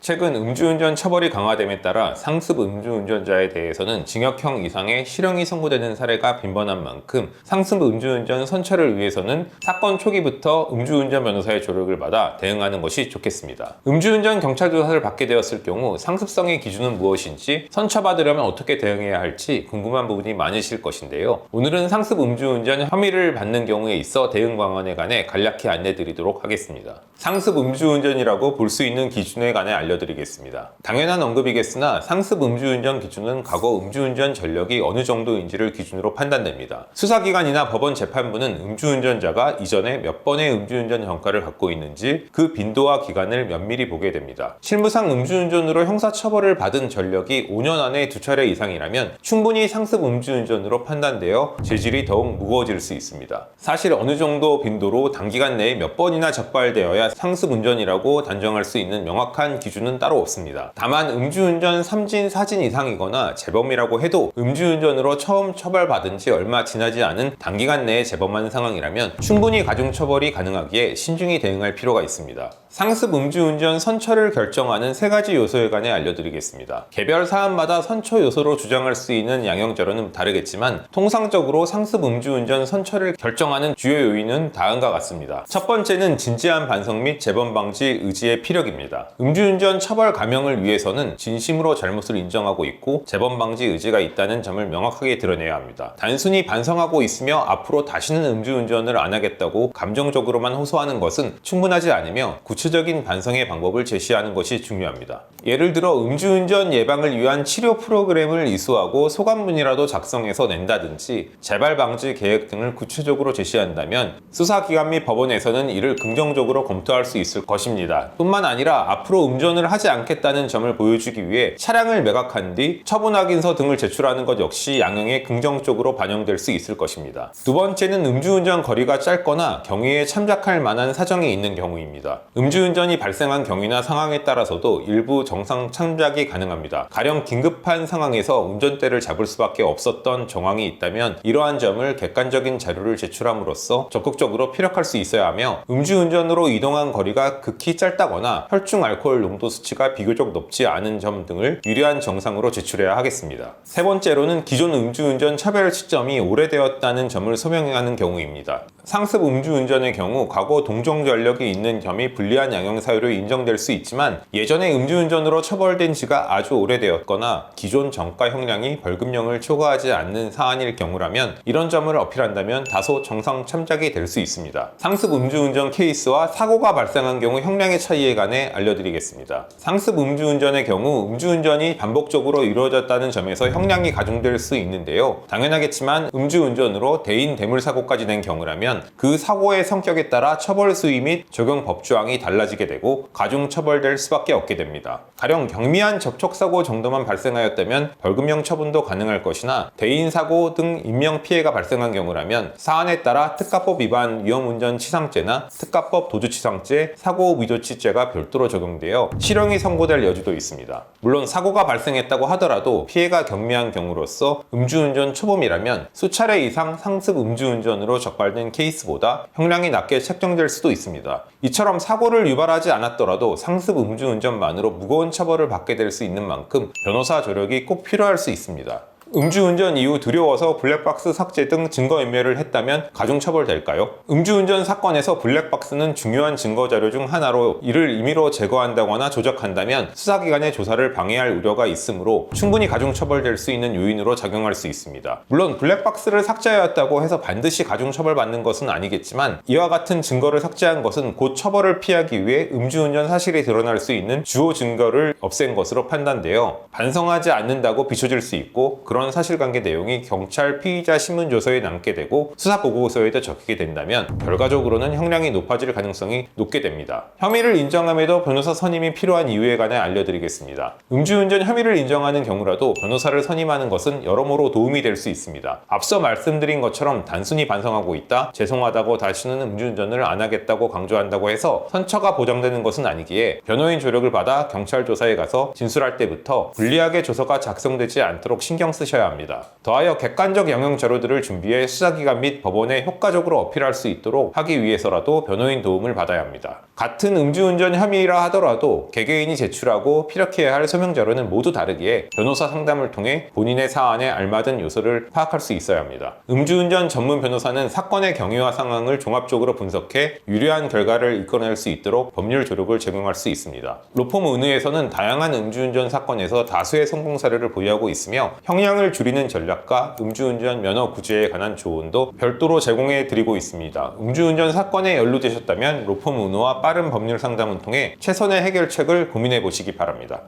최근 음주운전 처벌이 강화됨에 따라 상습 음주운전자에 대해서는 징역형 이상의 실형이 선고되는 사례가 빈번한 만큼 상습 음주운전 선처를 위해서는 사건 초기부터 음주운전 변호사의 조력을 받아 대응하는 것이 좋겠습니다. 음주운전 경찰 조사를 받게 되었을 경우 상습성의 기준은 무엇인지, 선처받으려면 어떻게 대응해야 할지 궁금한 부분이 많으실 것인데요. 오늘은 상습 음주운전 혐의를 받는 경우에 있어 대응 방안에 관해 간략히 안내드리도록 하겠습니다. 상습 음주운전이라고 볼 수 있는 기준에 관해 알려드리겠습니다. 당연한 언급이겠으나 상습 음주운전 기준은 과거 음주운전 전력이 어느 정도인지를 기준으로 판단됩니다. 수사기관이나 법원 재판부는 음주운전자가 이전에 몇 번의 음주운전 전과를 갖고 있는지 그 빈도와 기간을 면밀히 보게 됩니다. 실무상 음주운전으로 형사처벌을 받은 전력이 5년 안에 2차례 이상이라면 충분히 상습 음주운전으로 판단되어 죄질이 더욱 무거워질 수 있습니다. 사실 어느 정도 빈도로 단기간 내에 몇 번이나 적발되어야 상습 운전이라고 단정할 수 있는 명확한 기준은 따로 없습니다. 다만 음주운전 3진, 4진 이상이거나 재범이라고 해도 음주운전으로 처음 처벌받은 지 얼마 지나지 않은 단기간 내에 재범한 상황이라면 충분히 가중처벌이 가능하기에 신중히 대응할 필요가 있습니다. 상습 음주운전 선처를 결정하는 3가지 요소에 관해 알려드리겠습니다. 개별 사안마다 선처 요소로 주장할 수 있는 양형자료는 다르겠지만 통상적으로 상습 음주운전 선처를 결정하는 주요 요인은 다음과 같습니다. 첫 번째는 진지한 반성 및 재범 방지 의지의 피력입니다. 음주운전 처벌 감형을 위해서는 진심으로 잘못을 인정하고 있고 재범 방지 의지가 있다는 점을 명확하게 드러내야 합니다. 단순히 반성하고 있으며 앞으로 다시는 음주운전을 안 하겠다고 감정적으로만 호소하는 것은 충분하지 않으며 구체적인 반성의 방법을 제시하는 것이 중요합니다. 예를 들어 음주운전 예방을 위한 치료 프로그램을 이수하고 소감문이라도 작성해서 낸다든지 재발 방지 계획 등을 구체적으로 제시한다면 수사기관 및 법원에서는 이를 긍정적으로 검토할 수 있을 것입니다. 뿐만 아니라 앞으로 음주운전을 하지 않겠다는 점을 보여주기 위해 차량을 매각한 뒤 처분 확인서 등을 제출하는 것 역시 양형에 긍정적으로 반영될 수 있을 것입니다. 두 번째는 음주운전 거리가 짧거나 경위에 참작할 만한 사정이 있는 경우입니다. 음주운전이 발생한 경위나 상황에 따라서도 일부 정상 참작이 가능합니다. 가령 긴급한 상황에서 운전대를 잡을 수밖에 없었던 정황이 있다면 이러한 점을 객관적인 자료를 제출함으로써 적극적으로 피력할 수 있어야 하며, 음주운전으로 이동한 거리가 극히 짧다거나 혈중 알코올 농도 수치가 비교적 높지 않은 점 등을 유리한 정상으로 제출해야 하겠습니다. 세 번째로는 기존 음주운전 차별 시점이 오래되었다는 점을 소명하는 경우입니다. 상습 음주운전의 경우 과거 동종 전력이 있는 점이 불리한 양형 사유로 인정될 수 있지만 예전에 음주운전으로 처벌된 지가 아주 오래되었거나 기존 전과 형량이 벌금형을 초과하지 않는 사안일 경우라면 이런 점을 어필한다면 다소 정상 참작이 될 수 있습니다. 상습 음주운전 케이스와 사고가 발생한 경우 형량의 차이에 관해 알려드리겠습니다. 상습 음주운전의 경우 음주운전이 반복적으로 이루어졌다는 점에서 형량이 가중될 수 있는데요. 당연하겠지만 음주운전으로 대인 대물사고까지 낸 경우라면 그 사고의 성격에 따라 처벌 수위 및 적용 법조항이 달라지게 되고 가중 처벌될 수밖에 없게 됩니다. 가령 경미한 접촉사고 정도만 발생하였다면 벌금형 처분도 가능할 것이나 대인사고 등 인명피해가 발생한 경우라면 사안에 따라 특가법 위반 위험운전 치상죄나 특가법 도주치상죄, 사고 위조치죄가 별도로 적용되어 실형이 선고될 여지도 있습니다. 물론 사고가 발생했다고 하더라도 피해가 경미한 경우로서 음주운전 초범이라면 수차례 이상 상습 음주운전으로 적발된 케이스보다 형량이 낮게 책정될 수도 있습니다. 이처럼 사고를 유발하지 않았더라도 상습 음주운전만으로 무거운 처벌을 받게 될 수 있는 만큼 변호사 조력이 꼭 필요할 수 있습니다. 음주운전 이후 두려워서 블랙박스 삭제 등 증거인멸을 했다면 가중처벌될까요? 음주운전 사건에서 블랙박스는 중요한 증거자료 중 하나로 이를 임의로 제거한다거나 조작한다면 수사기관의 조사를 방해할 우려가 있으므로 충분히 가중처벌될 수 있는 요인으로 작용할 수 있습니다. 물론 블랙박스를 삭제하였다고 해서 반드시 가중처벌받는 것은 아니겠지만 이와 같은 증거를 삭제한 것은 곧 처벌을 피하기 위해 음주운전 사실이 드러날 수 있는 주요 증거를 없앤 것으로 판단되어 반성하지 않는다고 비춰질 수 있고, 그런 사실관계 내용이 경찰 피의자 신문조서에 남게 되고 수사보고서에도 적히게 된다면 결과적으로는 형량이 높아질 가능성이 높게 됩니다. 혐의를 인정함에도 변호사 선임이 필요한 이유에 관해 알려드리겠습니다. 음주운전 혐의를 인정하는 경우라도 변호사를 선임하는 것은 여러모로 도움이 될 수 있습니다. 앞서 말씀드린 것처럼 단순히 반성하고 있다, 죄송하다고 다시는 음주운전을 안 하겠다고 강조한다고 해서 선처가 보장되는 것은 아니기에 변호인 조력을 받아 경찰 조사에 가서 진술할 때부터 불리하게 조서가 작성되지 않도록 신경 쓰시기 쓰셔야 합니다. 더하여 객관적 영역 자료들을 준비해 수사기관 및 법원에 효과적으로 어필할 수 있도록 하기 위해서라도 변호인 도움을 받아야 합니다. 같은 음주운전 혐의라 하더라도 개개인이 제출하고 피력해야 할 서명 자료는 모두 다르기에 변호사 상담을 통해 본인의 사안에 알맞은 요소를 파악할 수 있어야 합니다. 음주운전 전문 변호사는 사건의 경위와 상황을 종합적으로 분석해 유리한 결과를 이끌어낼 수 있도록 법률 조력을 제공할 수 있습니다. 로펌 은우에서는 다양한 음주운전 사건에서 다수의 성공 사례를 보유하고 있으며 형량을 줄이는 전략과 음주운전 면허 구제에 관한 조언도 별도로 제공해 드리고 있습니다. 음주운전 사건에 연루되셨다면 로펌 은우와 빠른 법률 상담을 통해 최선의 해결책을 고민해 보시기 바랍니다.